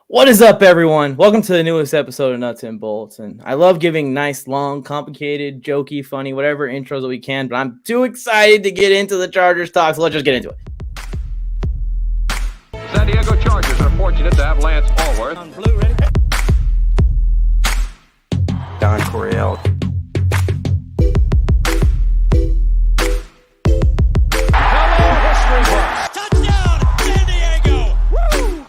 What is up, everyone? Welcome to the newest episode of Nuts and Bolts. And I love giving nice, long, complicated, jokey, funny, whatever intros that we can, but I'm too excited to get into the Chargers talk, so let's just get into it. San Diego Chargers are fortunate to have Lance Allworth. On blue, ready? Don Coryell. Touchdown, San Diego! Woo!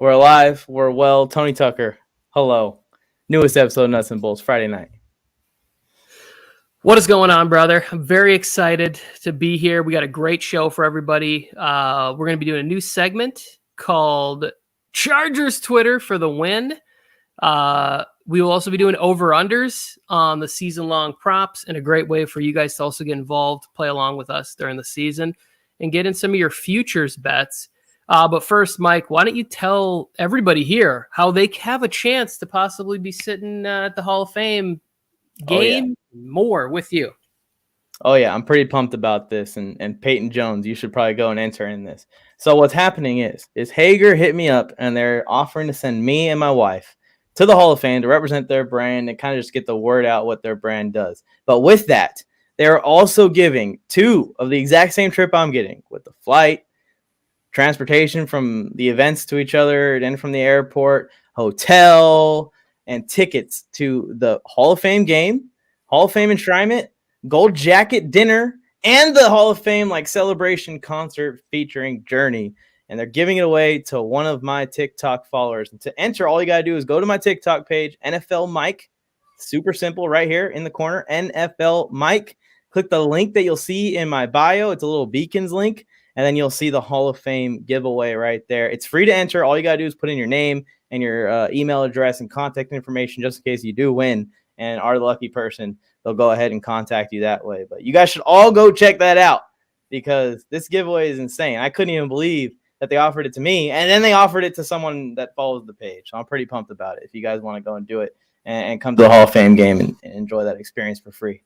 We're alive. We're well. Tony Tucker, hello. Newest episode of Nuts and Bolts, Friday night. What is going on, brother? I'm very excited to be here. We got a great show for everybody. We're going to be doing a new segment called Chargers Twitter for the win. We will also be doing over-unders on the season-long props, and a great way for you guys to also get involved, play along with us during the season, and get in some of your futures bets. But first, Mike, why don't you tell everybody here how they have a chance to possibly be sitting at the Hall of Fame game more with you? Oh, yeah, I'm pretty pumped about this. And Peyton Jones, you should probably go and enter in this. So what's happening is Hager hit me up, and they're offering to send me and my wife to the Hall of Fame to represent their brand and kind of just get the word out what their brand does. But with that, they're also giving two of the exact same trip I'm getting with the flight, transportation from the events to each other, and then from the airport, hotel, and tickets to the Hall of Fame game, Hall of Fame enshrinement, gold jacket dinner, and the Hall of Fame celebration concert featuring Journey. And they're giving it away to one of my TikTok followers. And to enter, all you got to do is go to my TikTok page, NFL Mike. Super simple right here in the corner, NFL Mike. Click the link that you'll see in my bio. It's a little Beacons link. And then you'll see the Hall of Fame giveaway right there. It's free to enter. All you got to do is put in your name and your email address and contact information just in case you do win and are the lucky person. They'll go ahead and contact you that way. But you guys should all go check that out because this giveaway is insane. I couldn't even believe that they offered it to me, and then they offered it to someone that follows the page. So I'm pretty pumped about it if you guys want to go and do it and come to the Hall of Fame game and enjoy that experience for free.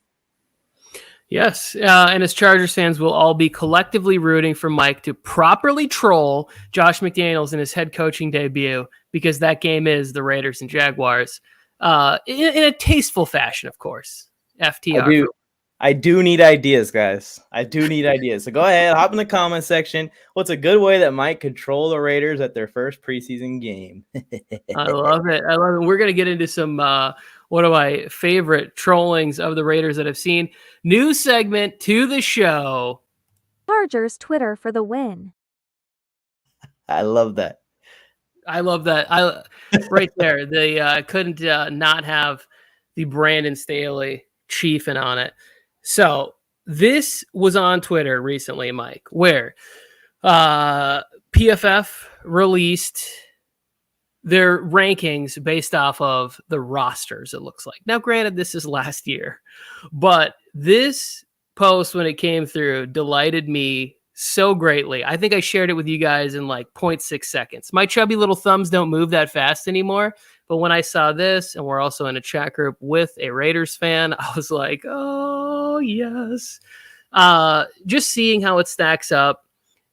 Yes, and as Chargers fans, we'll all be collectively rooting for Mike to properly troll Josh McDaniels in his head coaching debut because that game is the Raiders and Jaguars in a tasteful fashion, of course. FTR. I do need ideas, guys. I do need ideas. So go ahead, hop in the comment section. What's a good way that might control the Raiders at their first preseason game? I love it. I love it. We're going to get into some one of my favorite trollings of the Raiders that I've seen. New segment to the show. Chargers Twitter for the win. I love that. I love that. Right there. They couldn't not have the Brandon Staley chiefing on it. So this was on Twitter recently, Mike, where PFF released their rankings based off of the rosters, it looks like. Now, granted, this is last year, but this post, when it came through, delighted me so greatly. I think I shared it with you guys in like 0.6 seconds. My chubby little thumbs don't move that fast anymore. But when I saw this, and we're also in a chat group with a Raiders fan, I was like, oh, yes. Just seeing how it stacks up.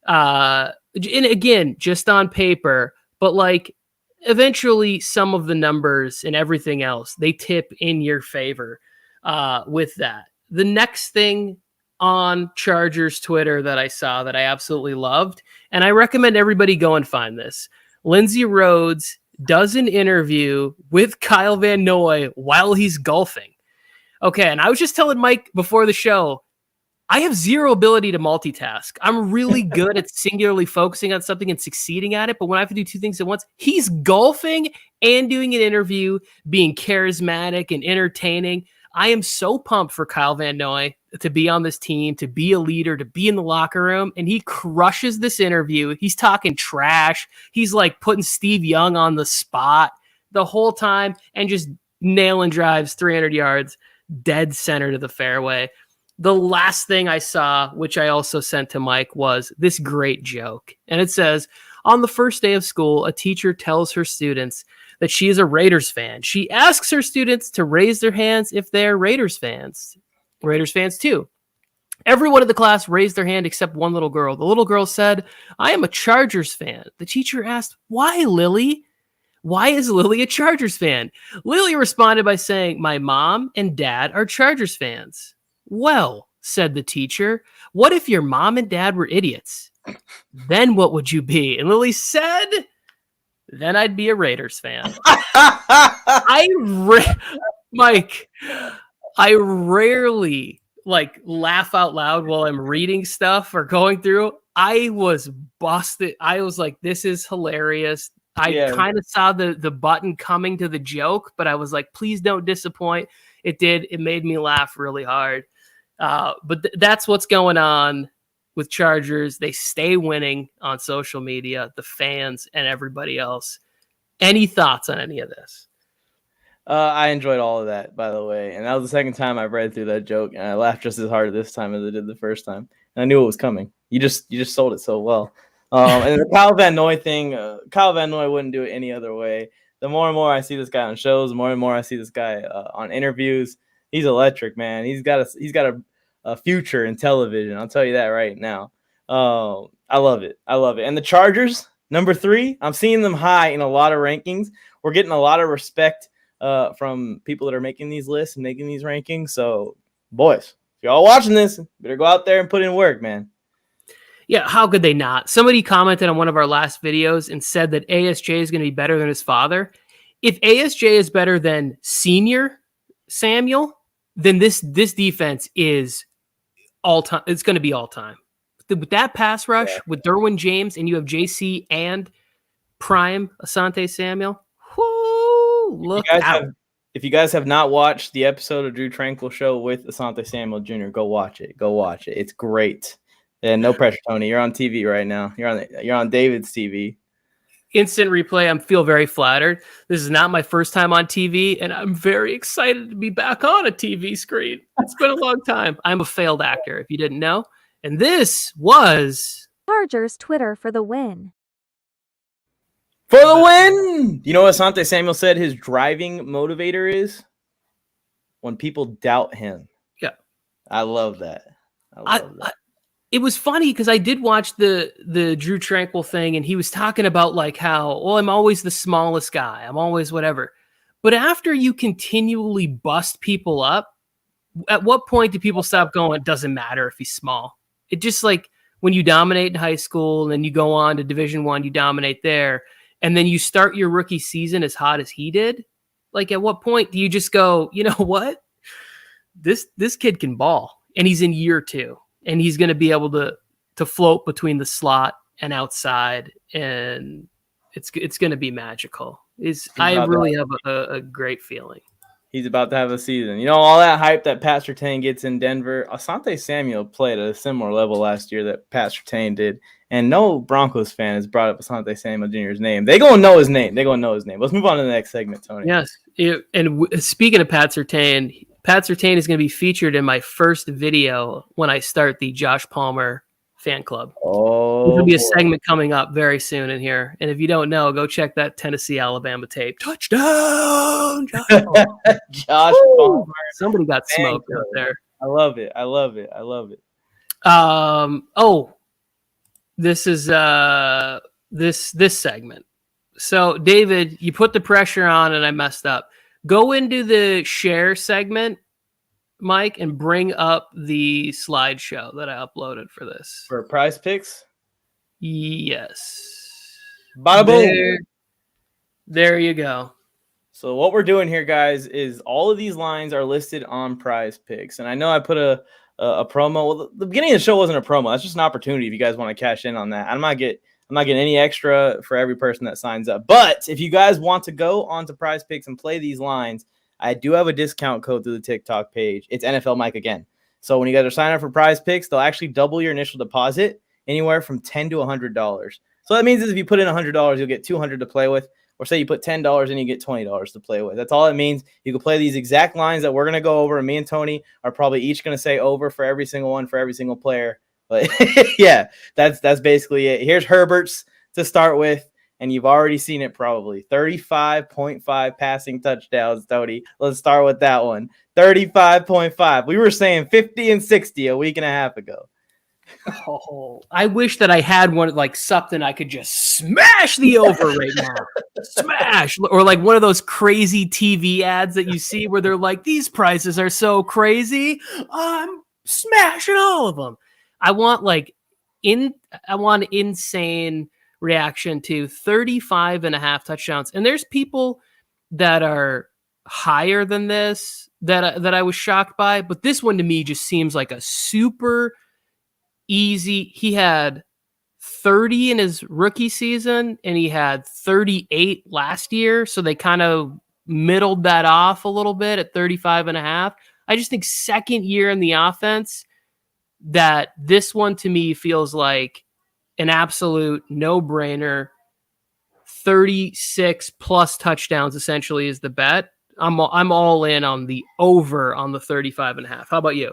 And again, just on paper, but like eventually some of the numbers and everything else, they tip in your favor with that. The next thing on Chargers Twitter that I saw that I absolutely loved, and I recommend everybody go and find this. Lindsey Rhodes does an interview with Kyle Van Noy while he's golfing. Okay, and I was just telling Mike before the show, I have zero ability to multitask. I'm really good at singularly focusing on something and succeeding at it, but when I have to do two things at once, he's golfing and doing an interview, being charismatic and entertaining. I am so pumped for Kyle Van Noy to be on this team, to be a leader, to be in the locker room, and he crushes this interview. He's talking trash. He's like putting Steve Young on the spot the whole time and just nailing drives 300 yards dead center to the fairway. The last thing I saw, which I also sent to Mike, was this great joke. And it says, On the first day of school, a teacher tells her students that she is a Raiders fan. She asks her students to raise their hands if they're Raiders fans. Raiders fans too. Everyone in the class raised their hand except one little girl. The little girl said, "I am a Chargers fan." The teacher asked, "Why, Lily? Why is Lily a Chargers fan?" Lily responded by saying, "My mom and dad are Chargers fans." "Well," said the teacher, "what if your mom and dad were idiots? Then what would you be?" And Lily said, "Then I'd be a Raiders fan." Mike, I rarely laugh out loud while I'm reading stuff or going through. I was busted. I was like, this is hilarious. I kind of saw the button coming to the joke, but I was like, please don't disappoint. It did. It made me laugh really hard. But that's what's going on with Chargers. They stay winning on social media, the fans and everybody else. Any thoughts on any of this? I enjoyed all of that, by the way. And that was the second time I've read through that joke, and I laughed just as hard this time as I did the first time. And I knew it was coming. You just sold it so well. And the Kyle Van Noy thing, Kyle Van Noy wouldn't do it any other way. The more and more I see this guy on shows, the more and more I see this guy on interviews. He's electric, man. He's got a future in television. I'll tell you that right now. I love it. And the Chargers, number 3, I'm seeing them high in a lot of rankings. We're getting a lot of respect from people that are making these lists and making these rankings. So, boys, if y'all watching this, better go out there and put in work, man. Yeah, how could they not? Somebody commented on one of our last videos and said that ASJ is going to be better than his father. If ASJ is better than senior Samuel, then this defense is all time. It's going to be all time. With that pass rush, with Derwin James, and you have JC and prime Asante Samuel, look out. If you guys have not watched the episode of Drew Tranquil Show with Asante Samuel Jr., go watch it. It's great. And no pressure, Tony. You're on TV right now. You're on David's TV. Instant replay. I feel very flattered. This is not my first time on TV, and I'm very excited to be back on a TV screen. It's been a long time. I'm a failed actor, if you didn't know. And this was Chargers Twitter for the win. For the win! You know what Asante Samuel said his driving motivator is? When people doubt him. Yeah. I love that. It was funny because I did watch the Drew Tranquil thing, and he was talking about how, I'm always the smallest guy. I'm always whatever. But after you continually bust people up, at what point do people stop going, it doesn't matter if he's small? It just when you dominate in high school and then you go on to Division I, you dominate there. And then you start your rookie season as hot as he did. At what point do you just go, you know what? This kid can ball, and he's in year 2, and he's going to be able to float between the slot and outside, and it's going to be magical. I really have a great feeling. He's about to have a season. You know, all that hype that Pat Surtain gets in Denver, Asante Samuel played at a similar level last year that Pat Surtain did. And no Broncos fan has brought up Asante Samuel Jr.'s name. They're going to know his name. Let's move on to the next segment, Tony. Yes. Speaking of Pat Surtain is going to be featured in my first video when I start the Josh Palmer fan club. Oh, there'll be a segment coming up very soon in here. And if you don't know, go check that Tennessee-Alabama tape. Touchdown! Josh Palmer. Somebody got smoked out there. I love it. This is this segment. So, David, you put the pressure on and I messed up. Go into the share segment, Mike, and bring up the slideshow that I uploaded for this. For Prize Picks? Yes. Bada boom. There you go. So what we're doing here, guys, is all of these lines are listed on Prize Picks. And I know I put a promo. Well, the beginning of the show wasn't a promo. That's just an opportunity if you guys want to cash in on that. I'm not getting any extra for every person that signs up. But if you guys want to go onto Prize Picks and play these lines, I do have a discount code through the TikTok page. It's NFL Mike again. So when you guys are signing up for Prize Picks, they'll actually double your initial deposit anywhere from $10 to $100. So that means is if you put in $100, you'll get $200 to play with. Or say you put $10 and you get $20 to play with. That's all it means. You can play these exact lines that we're going to go over, and me and Tony are probably each going to say over for every single one for every single player. But yeah, that's basically it. Here's Herbert's to start with, and you've already seen it probably. 35.5 passing touchdowns, Tony. Let's start with that one. 35.5. We were saying 50 and 60 a week and a half ago. Oh, I wish that I had one like something I could just smash the over right now. Smash, or like one of those crazy TV ads that you see where they're like, these prices are so crazy, I'm smashing all of them. I want insane reaction to 35 and a half touchdowns. And there's people that are higher than this that I was shocked by, but this one to me just seems like a super easy. He had 30 in his rookie season and he had 38 last year. So they kind of middled that off a little bit at 35 and a half. I just think second year in the offense, that this one to me feels like an absolute no-brainer. 36 plus touchdowns essentially is the bet. I'm all in on the over on the 35 and a half. How about you?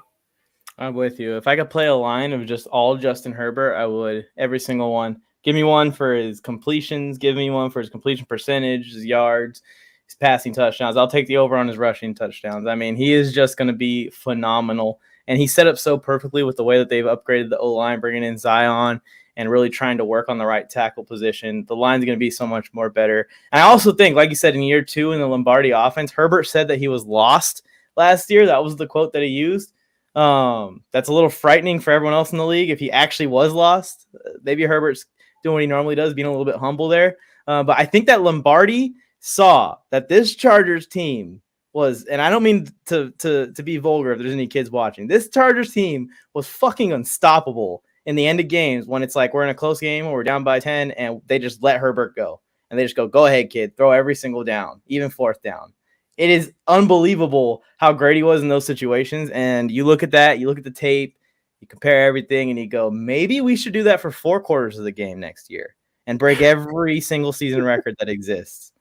I'm with you. If I could play a line of just all Justin Herbert, I would. Every single one. Give me one for his completions. Give me one for his completion percentage, his yards, his passing touchdowns. I'll take the over on his rushing touchdowns. I mean, he is just going to be phenomenal. And he's set up so perfectly with the way that they've upgraded the O-line, bringing in Zion and really trying to work on the right tackle position. The line's going to be so much more better. And I also think, like you said, in year 2 in the Lombardi offense, Herbert said that he was lost last year. That was the quote that he used. That's a little frightening for everyone else in the league. If he actually was lost, maybe Herbert's doing what he normally does, being a little bit humble there. But I think that Lombardi saw that this Chargers team was, and I don't mean to be vulgar if there's any kids watching, this Chargers team was fucking unstoppable in the end of games when it's like we're in a close game or we're down by 10 and they just let Herbert go. And they just go ahead, kid, throw every single down, even fourth down. It is unbelievable how great he was in those situations. And you look at that, you look at the tape, you compare everything, and you go, maybe we should do that for 4 quarters of the game next year and break every single season record that exists.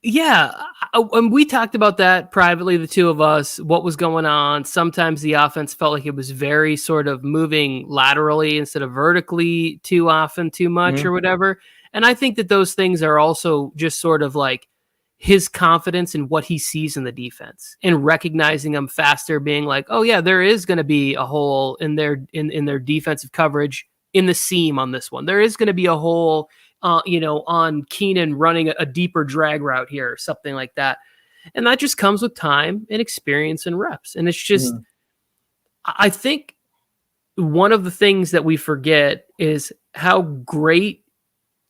Yeah, and we talked about that privately, the two of us, what was going on. Sometimes the offense felt like it was very sort of moving laterally instead of vertically too often, too much or whatever. And I think that those things are also just sort of like his confidence in what he sees in the defense and recognizing them faster, being like, oh yeah, there is going to be a hole in their defensive coverage in the seam on this one. There is going to be a hole on Keenan running a deeper drag route here or something like that. And that just comes with time and experience and reps. And it's just, I think one of the things that we forget is how great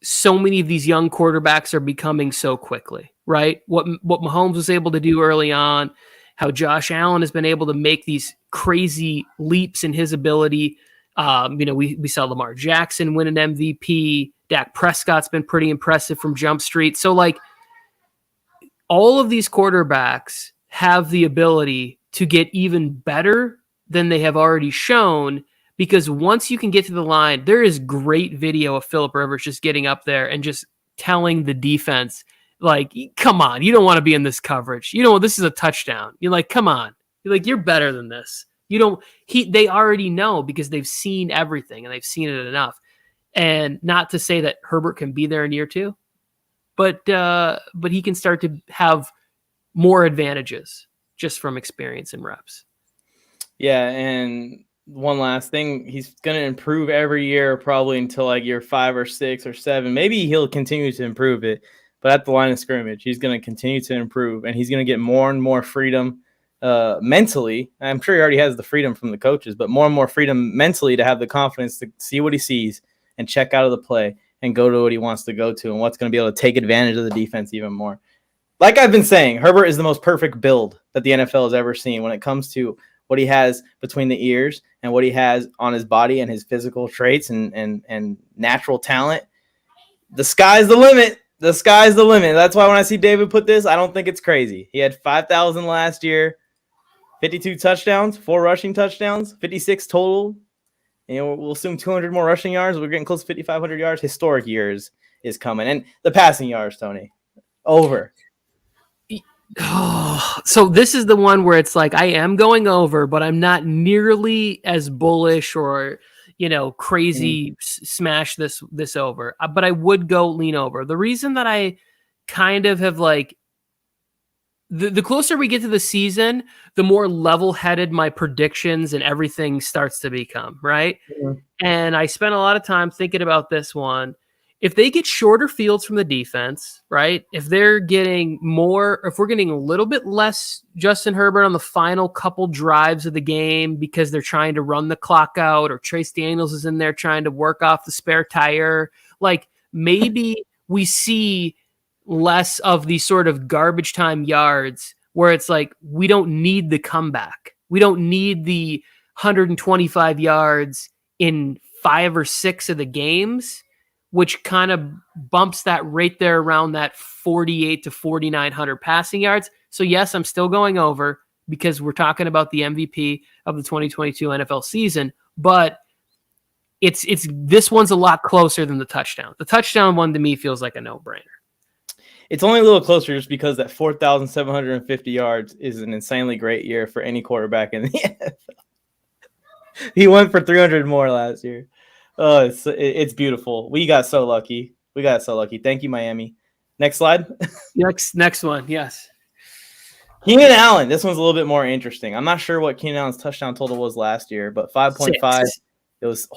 so many of these young quarterbacks are becoming so quickly, right? What Mahomes was able to do early on, how Josh Allen has been able to make these crazy leaps in his ability. We saw Lamar Jackson win an MVP. Dak Prescott's been pretty impressive from Jump Street. So like all of these quarterbacks have the ability to get even better than they have already shown, because once you can get to the line, there is great video of Phillip Rivers just getting up there and just telling the defense, like, come on, you don't want to be in this coverage. You know, this is a touchdown. You're like, come on. You're like, you're better than this. They already know because they've seen everything and they've seen it enough. And not to say that Herbert can be there in year 2, but he can start to have more advantages just from experience and reps. Yeah, and one last thing, he's going to improve every year probably until like year 5 or 6 or 7. Maybe he'll continue to improve it, but at the line of scrimmage, he's going to continue to improve, and he's going to get more and more freedom mentally. I'm sure he already has the freedom from the coaches, but more and more freedom mentally to have the confidence to see what he sees and check out of the play and go to what he wants to go to and what's going to be able to take advantage of the defense even more. Like I've been saying, Herbert is the most perfect build that the NFL has ever seen when it comes to what he has between the ears and what he has on his body and his physical traits and natural talent. The sky's the limit. The sky's the limit. That's why when I see David put this, I don't think it's crazy. He had 5,000 last year, 52 touchdowns, 4 rushing touchdowns, 56 total. We'll assume 200 more rushing yards. We're getting close to 5,500 yards. Historic years is coming. And the passing yards, Tony, over. So this is the one where it's like I am going over, but I'm not nearly as bullish or, crazy smash this over. But I would go lean over. The reason that I kind of have like the closer we get to the season, the more level-headed my predictions and everything starts to become, right? Mhm. And I spent a lot of time thinking about this one. If they get shorter fields from the defense, right? If they're getting more, if we're getting a little bit less Justin Herbert on the final couple drives of the game because they're trying to run the clock out, or Trace Daniels is in there trying to work off the spare tire, like maybe we see less of these sort of garbage time yards where it's like, we don't need the comeback. We don't need the 125 yards in 5 or 6 of the games, which kind of bumps that right there around that 48 to 4,900 passing yards. So yes, I'm still going over because we're talking about the MVP of the 2022 NFL season, but it's this one's a lot closer than the touchdown. The touchdown one to me feels like a no-brainer. It's only a little closer just because that 4,750 yards is an insanely great year for any quarterback in the NFL. He went for 300 more last year. Oh, it's beautiful. We got so lucky. Thank you, Miami. Next slide. Next one. Yes. Keenan Allen. This one's a little bit more interesting. I'm not sure what Keenan Allen's touchdown total was last year, but 5.5. It was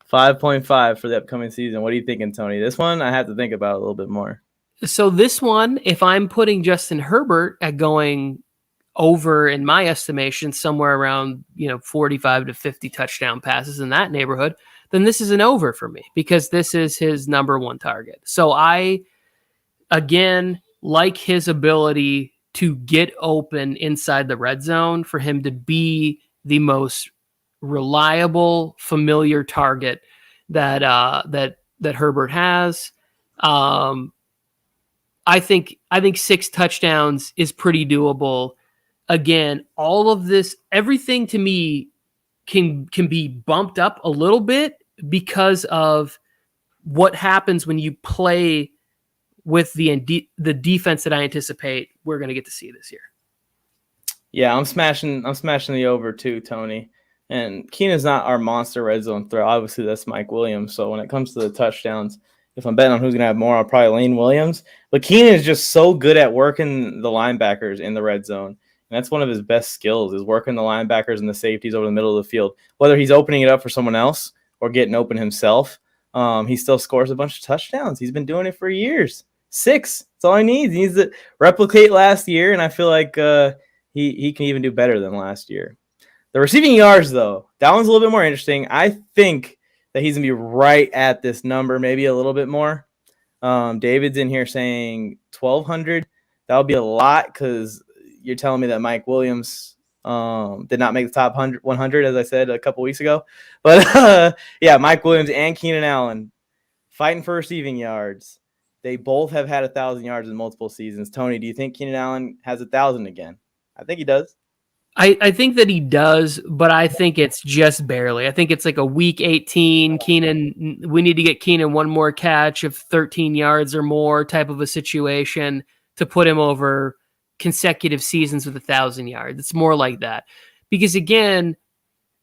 5.5 for the upcoming season. What are you thinking, Tony? This one I have to think about a little bit more. So this one, if I'm putting Justin Herbert at going over, in my estimation, somewhere around 45 to 50 touchdown passes in that neighborhood, then this is an over for me because this is his number one target. So I, again, like his ability to get open inside the red zone, for him to be the most reliable, familiar target that Herbert has. I think 6 touchdowns is pretty doable. Again, all of this, everything to me can be bumped up a little bit because of what happens when you play with the defense that I anticipate we're going to get to see this year. Yeah, I'm smashing the over too, Tony. And Keenan's not our monster red zone threat. Obviously, that's Mike Williams. So when it comes to the touchdowns, if I'm betting on who's going to have more, I'll probably lean Williams. But Keenan is just so good at working the linebackers in the red zone. And that's one of his best skills, is working the linebackers and the safeties over the middle of the field. Whether he's opening it up for someone else or getting open himself, he still scores a bunch of touchdowns. He's been doing it for years. 6. That's all he needs. He needs to replicate last year, and I feel like he can even do better than last year. The receiving yards, though, that one's a little bit more interesting. I think that he's going to be right at this number, maybe a little bit more. David's in here saying 1,200. That would be a lot because you're telling me that Mike Williams did not make the top 100, as I said a couple weeks ago. But, yeah, Mike Williams and Keenan Allen fighting for receiving yards. They both have had 1,000 yards in multiple seasons. Tony, do you think Keenan Allen has 1,000 again? I think he does. I think that he does, but I think it's just barely. I think it's like a week 18. Keenan, we need to get Keenan one more catch of 13 yards or more type of a situation to put him over consecutive seasons with 1,000 yards. It's more like that. Because again,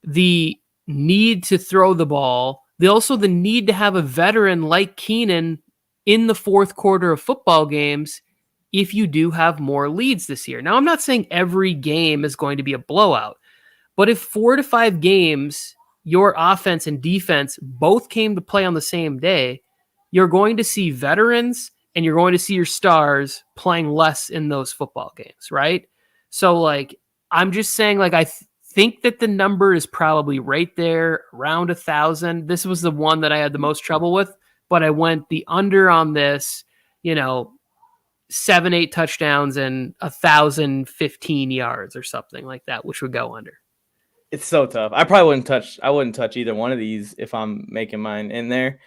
the need to throw the ball, the need to have a veteran like Keenan in the fourth quarter of football games if you do have more leads this year. Now, I'm not saying every game is going to be a blowout, but if 4 to 5 games, your offense and defense both came to play on the same day, you're going to see veterans and you're going to see your stars playing less in those football games, right? So, like, I'm just saying, like, I think that the number is probably right there, around 1,000. This was the one that I had the most trouble with, but I went the under on this, 7-8 touchdowns and 1,015 yards or something like that, which would go under. It's so tough. I probably wouldn't touch either one of these if I'm making mine in there.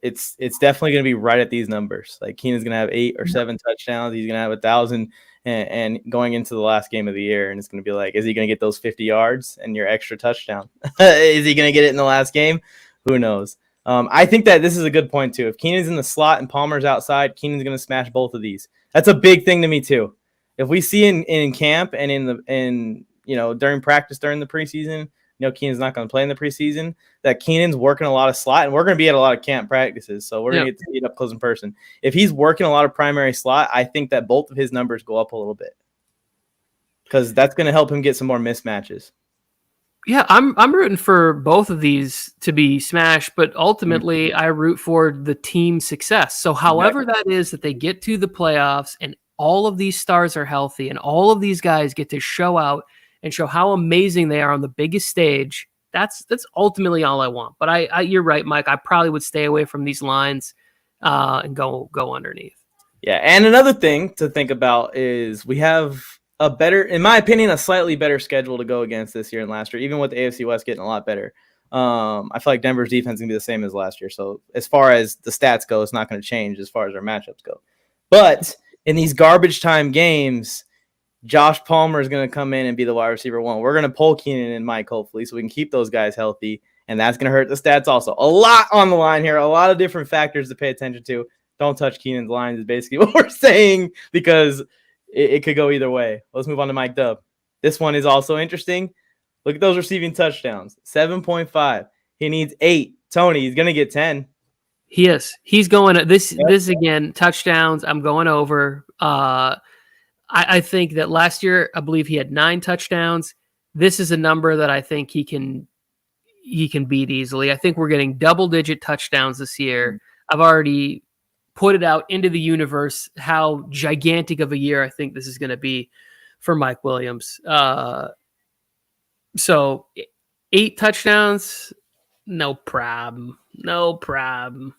It's definitely going to be right at these numbers. Like, Keenan's going to have 8 or 7 touchdowns. He's going to have 1,000 and going into the last game of the year. And it's going to be like, is he going to get those 50 yards and your extra touchdown? Is he going to get it in the last game? Who knows? I think that this is a good point too. If Keenan's in the slot and Palmer's outside, Keenan's going to smash both of these. That's a big thing to me too. If we see in camp and in during practice during the preseason, Keenan's not going to play in the preseason, that Keenan's working a lot of slot, and we're going to be at a lot of camp practices, so we're going to get to see it up close in person. If he's working a lot of primary slot, I think that both of his numbers go up a little bit because that's going to help him get some more mismatches. Yeah, I'm rooting for both of these to be smashed, but ultimately I root for the team success. So however that is that they get to the playoffs and all of these stars are healthy and all of these guys get to show out and show how amazing they are on the biggest stage, that's ultimately all I want. But I you're right, Mike. I probably would stay away from these lines and go underneath. Yeah, and another thing to think about is we have a better, in my opinion, a slightly better schedule to go against this year than last year, even with the AFC West getting a lot better. I feel like Denver's defense is going to be the same as last year. So as far as the stats go, it's not going to change as far as our matchups go. But in these garbage time games, Josh Palmer is going to come in and be the wide receiver one. We're going to pull Keenan and Mike, hopefully, so we can keep those guys healthy. And that's going to hurt the stats also. A lot on the line here, a lot of different factors to pay attention to. Don't touch Keenan's lines is basically what we're saying because it could go either way. Let's move on to Mike Dub. This one is also interesting. Look at those receiving touchdowns. 7.5. He needs 8. Tony, he's going to get 10. He is. He's going this again, touchdowns. I'm going over. I think that last year, I believe he had 9 touchdowns. This is a number that I think he can beat easily. I think we're getting double-digit touchdowns this year. I've already put it out into the universe how gigantic of a year I think this is going to be for Mike Williams. So 8 touchdowns, no problem. No problem.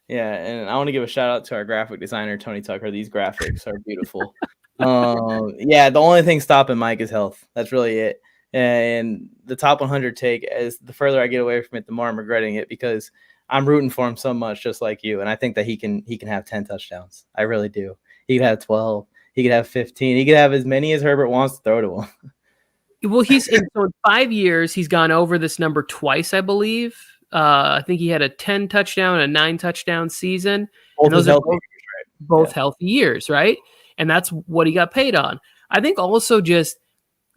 Yeah, and I want to give a shout out to our graphic designer, Tony Tucker. These graphics are beautiful. Yeah, the only thing stopping Mike is health. That's really it. And the top 100 take, as the further I get away from it, the more I'm regretting it because I'm rooting for him so much, just like you. And I think that he can have 10 touchdowns. I really do. He could have 12. He could have 15. He could have as many as Herbert wants to throw to him. Well, in 5 years, he's gone over this number twice, I believe. I think he had a 10 touchdown and a 9 touchdown season. And those are both healthy years, right? And that's what he got paid on. I think also just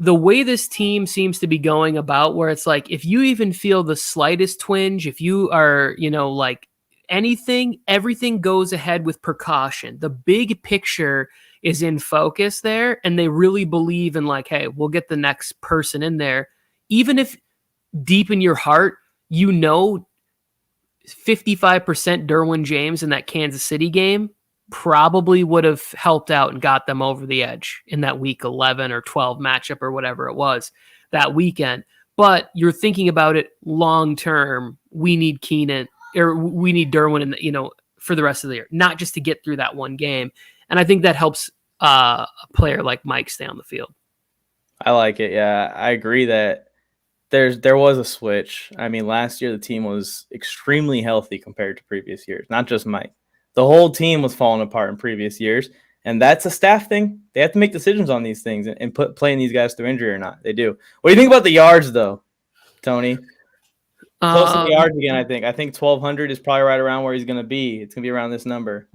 the way this team seems to be going about where it's like, if you even feel the slightest twinge, if you are, like anything, everything goes ahead with precaution. The big picture is in focus there. And they really believe in like, hey, we'll get the next person in there. Even if deep in your heart, 55% Derwin James in that Kansas City game probably would have helped out and got them over the edge in that week 11 or 12 matchup or whatever it was that weekend. But you're thinking about it long term. We need Keenan or we need Derwin for the rest of the year, not just to get through that one game. And I think that helps a player like Mike stay on the field. I like it. Yeah, I agree that there was a switch. I mean, last year the team was extremely healthy compared to previous years, not just Mike. The whole team was falling apart in previous years, and that's a staff thing. They have to make decisions on these things and playing these guys through injury or not. They do. What do you think about the yards, though, Tony? Close to the yards again, I think. I think 1,200 is probably right around where he's going to be. It's going to be around this number.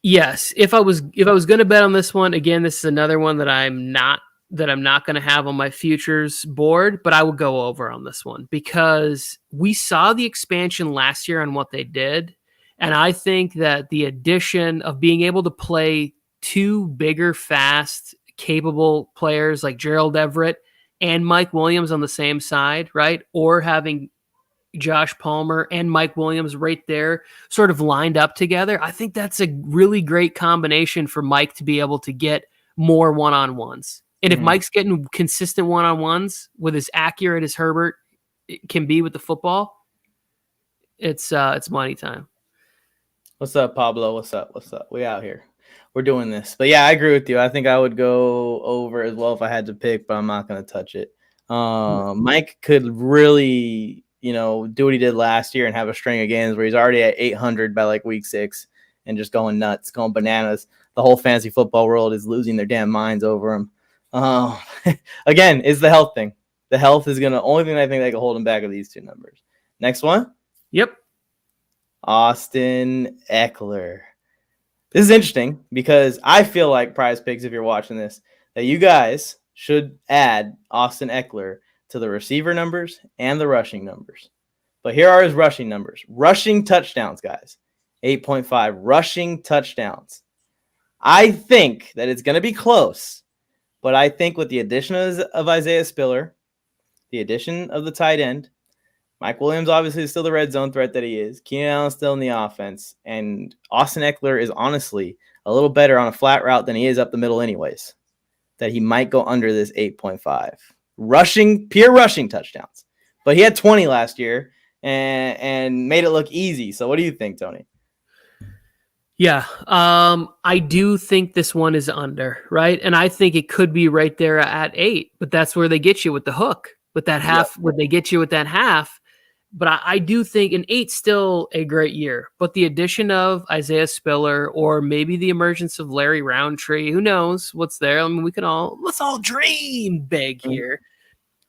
Yes. If I was going to bet on this one, again, this is another one that I'm not going to have on my futures board, but I will go over on this one because we saw the expansion last year on what they did. And I think that the addition of being able to play 2 bigger, fast, capable players like Gerald Everett and Mike Williams on the same side, right? Or having Josh Palmer and Mike Williams right there sort of lined up together. I think that's a really great combination for Mike to be able to get more one-on-ones. And if Mike's getting consistent one-on-ones with as accurate as Herbert can be with the football, it's money time. What's up, Pablo? What's up? We out here. We're doing this. But yeah, I agree with you. I think I would go over as well if I had to pick, but I'm not going to touch it. Mike could really, do what he did last year and have a string of games where he's already at 800 by like week 6 and just going nuts, going bananas. The whole fantasy football world is losing their damn minds over him. Again, it's the health thing. The health is only thing I think that can hold him back are these 2 numbers. Next one. Yep. Austin Eckler. This is interesting because I feel like Prize Picks, if you're watching this, that you guys should add Austin Eckler to the receiver numbers and the rushing numbers. But here are his rushing numbers. Rushing touchdowns, guys. 8.5 rushing touchdowns. I think that it's going to be close, but I think with the addition of Isaiah Spiller, the addition of the tight end, Mike Williams obviously is still the red zone threat that he is. Keenan Allen's still in the offense. And Austin Eckler is honestly a little better on a flat route than he is up the middle anyways. That he might go under this 8.5. Pure rushing touchdowns. But he had 20 last year and made it look easy. So what do you think, Tony? Yeah, I do think this one is under, right? And I think it could be right there at 8, but that's where they get you with the hook. With that half, would they get you with that half? But I do think an 8's still a great year. But the addition of Isaiah Spiller or maybe the emergence of Larry Roundtree, who knows what's there? I mean, let's all dream big here.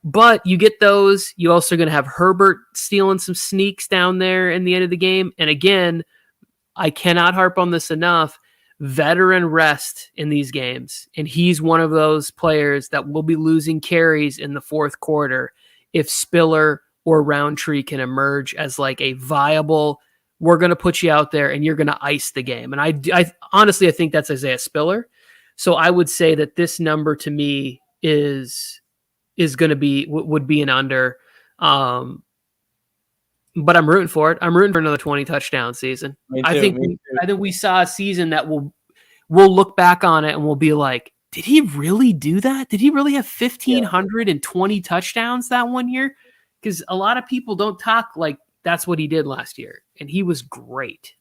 But you get those. You also going to have Herbert stealing some sneaks down there in the end of the game. And again, I cannot harp on this enough. Veteran rest in these games. And he's one of those players that will be losing carries in the fourth quarter if Spiller or Roundtree can emerge as like a viable, we're going to put you out there and you're going to ice the game. And I honestly, I think that's Isaiah Spiller. So I would say that this number to me is going to be, would be an under. But I'm rooting for it. I'm rooting for another 20 touchdown season. I think we saw a season that we'll look back on it and we'll be like, did he really do that? Did he really have 1,520 touchdowns that one year? Because a lot of people don't talk like that's what he did last year. And he was great.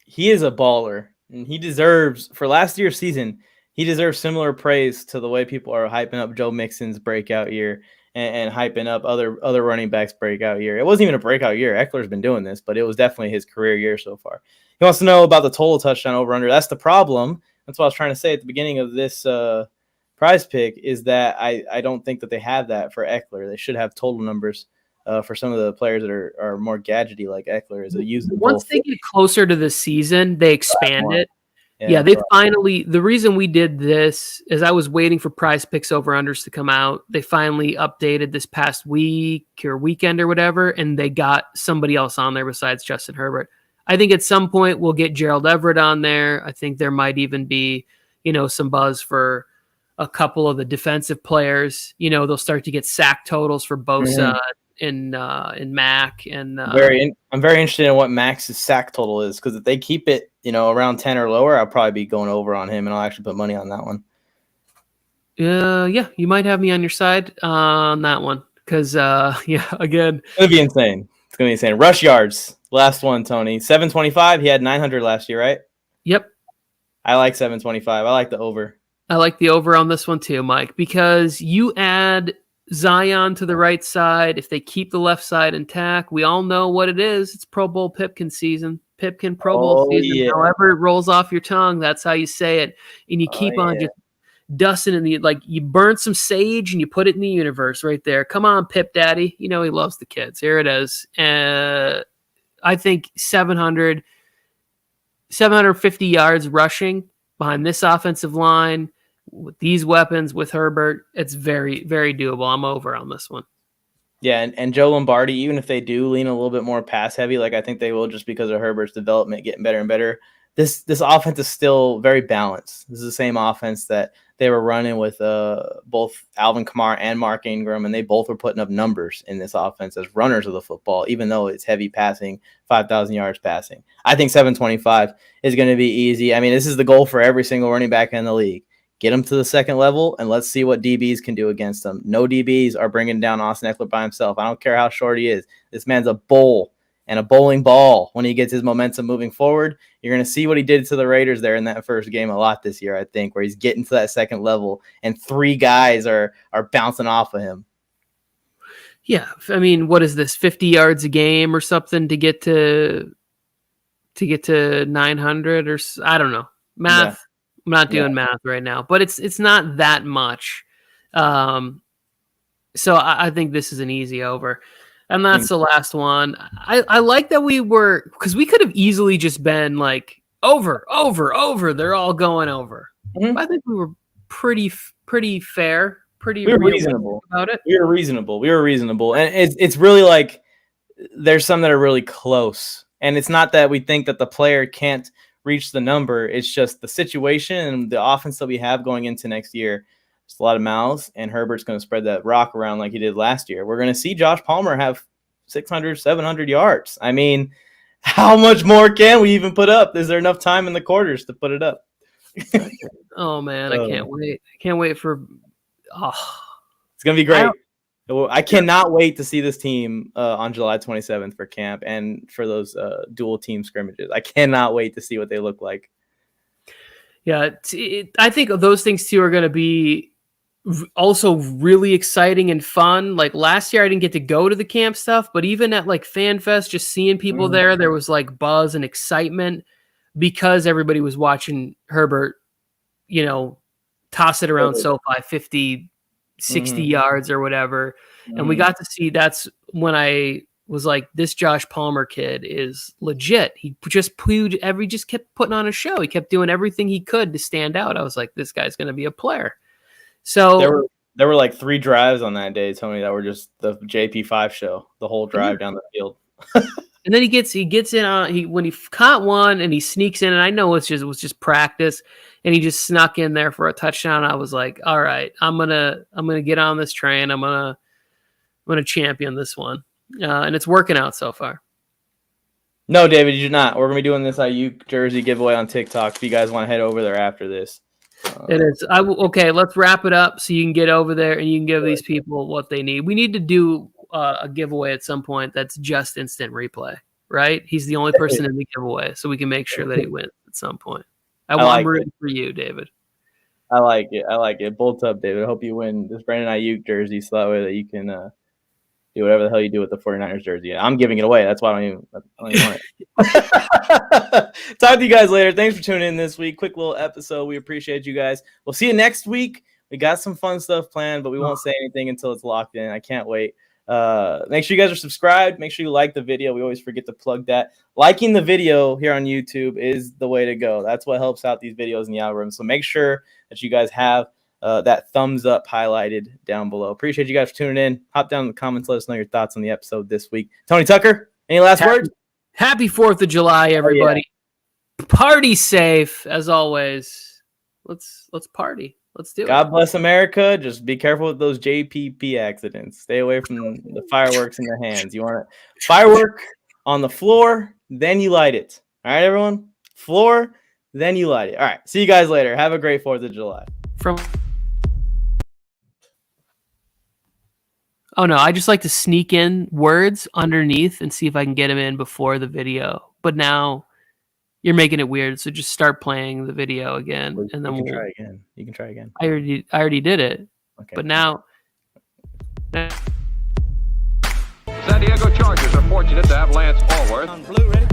He is a baller. And he deserves, for last year's season, he deserves similar praise to the way people are hyping up Joe Mixon's breakout year and hyping up other running backs' breakout year. It wasn't even a breakout year. Eckler's been doing this, but it was definitely his career year so far. He wants to know about the total touchdown over-under. That's the problem. That's what I was trying to say at the beginning of this prize pick is that I don't think that they have that for Eckler. They should have total numbers for some of the players that are more gadgety like Eckler. Is once they get closer to the season, they expand it. Yeah, they finally, the reason we did this is I was waiting for prize picks over unders to come out. They finally updated this past week or weekend or whatever, and they got somebody else on there besides Justin Herbert. I think at some point we'll get Gerald Everett on there. I think there might even be, some buzz for a couple of the defensive players. They'll start to get sack totals for Bosa and Mac. And I'm very interested in what Max's sack total is, because if they keep it, around 10 or lower, I'll probably be going over on him, and I'll actually put money on that one. Yeah, you might have me on your side on that one, because again, it's gonna be insane. It's gonna be insane. Rush yards, last one, Tony. 725. He had 900 last year, right? Yep. I like 725. I like the over. I like the over on this one too, Mike, because you add Zion to the right side. If they keep the left side intact, we all know what it is. It's Pro Bowl Pipkin season. Pipkin Pro Bowl season. Yeah. However it rolls off your tongue, that's how you say it. And you keep on just dusting in you burn some sage and you put it in the universe right there. Come on, Pip Daddy. He loves the kids. Here it is. I think 750 yards rushing behind this offensive line with these weapons with Herbert. It's very, very doable. I'm over on this one. Yeah, and Joe Lombardi, even if they do lean a little bit more pass heavy, like I think they will just because of Herbert's development getting better and better, this offense is still very balanced. This is the same offense that they were running with both Alvin Kamara and Mark Ingram, and they both were putting up numbers in this offense as runners of the football, even though it's heavy passing, 5,000 yards passing. I think 725 is going to be easy. I mean, this is the goal for every single running back in the league. Get him to the second level, and let's see what DBs can do against them. No DBs are bringing down Austin Eckler by himself. I don't care how short he is. This man's a bull and a bowling ball when he gets his momentum moving forward. You're going to see what he did to the Raiders there in that first game a lot this year, I think, where he's getting to that second level, and three guys are bouncing off of him. Yeah, I mean, what is this, 50 yards a game or something to get to 900 or I don't know. Math. Yeah. I'm not doing math right now, but it's not that much. So I think this is an easy over. And that's the last one. I like that because we could have easily just been like over. They're all going over. Mm-hmm. I think we were pretty fair pretty We were realistic reasonable about it. We were reasonable, and it's really like there's some that are really close, and it's not that we think that the player can't reach the number. It's just the situation and the offense that we have going into next year. There's a lot of mouths, and Herbert's going to spread that rock around like he did last year. We're going to see Josh Palmer have 600, 700 yards. I mean, how much more can we even put up? Is there enough time in the quarters to put it up? Oh man, I can't wait. I can't wait for. It's going to be great. I cannot wait to see this team on July 27th for camp and for those dual team scrimmages. I cannot wait to see what they look like. Yeah, I think those things too are going to be also really exciting and fun. Like last year, I didn't get to go to the camp stuff, but even at like FanFest, just seeing people there was like buzz and excitement because everybody was watching Herbert, toss it around SoFi 50, 60 yards or whatever. And we got to see, that's when I was like, this Josh Palmer kid is legit. He just kept putting on a show. He kept doing everything he could to stand out. I was like, this guy's going to be a player. So there were like 3 drives on that day, Tony, that were just the JP5 show, the whole drive down the field. And then he gets in on when he caught one and he sneaks in, and I know it was just practice, and he just snuck in there for a touchdown. I was like, all right, I'm gonna get on this train. I'm gonna champion this one, and it's working out so far. No, David, you do not. We're gonna be doing this Ayuk jersey giveaway on TikTok. If you guys want to head over there after this, it is. Okay, let's wrap it up so you can get over there and you can give these people what they need. We need to do a giveaway at some point that's just instant replay, right? He's the only person in the giveaway, so we can make sure that he wins at some point. I'm rooting for you, David. I like it. Bolt up, David. I hope you win this Brandon Ayuk jersey so that way that you can do whatever the hell you do with the 49ers jersey. I'm giving it away. That's why I don't even want it. Talk to you guys later. Thanks for tuning in this week. Quick little episode. We appreciate you guys. We'll see you next week. We got some fun stuff planned, but we won't say anything until it's locked in. I can't wait. Make sure you guys are subscribed. Make sure you like the video. We always forget to plug that. Liking the video here on YouTube is the way to go. That's what helps out these videos in the algorithm. So make sure that you guys have that thumbs up highlighted down below. Appreciate you guys for tuning in. Hop down in the comments. Let us know your thoughts on the episode this week. Tony Tucker, any last words? Happy 4th of July, everybody. Oh, yeah. Party safe, as always. Let's party. Let's do it. God bless America. Just be careful with those JPP accidents. Stay away from the fireworks in your hands. You want a firework on the floor, then you light it. All right, everyone? Floor, then you light it. All right. See you guys later. Have a great 4th of July. Oh, no. I just like to sneak in words underneath and see if I can get them in before the video. But now you're making it weird, so just start playing the video again, and then we'll try again. You can try again. I already did it. Okay. But now San Diego Chargers are fortunate to have Lance Allworth. On blue, ready?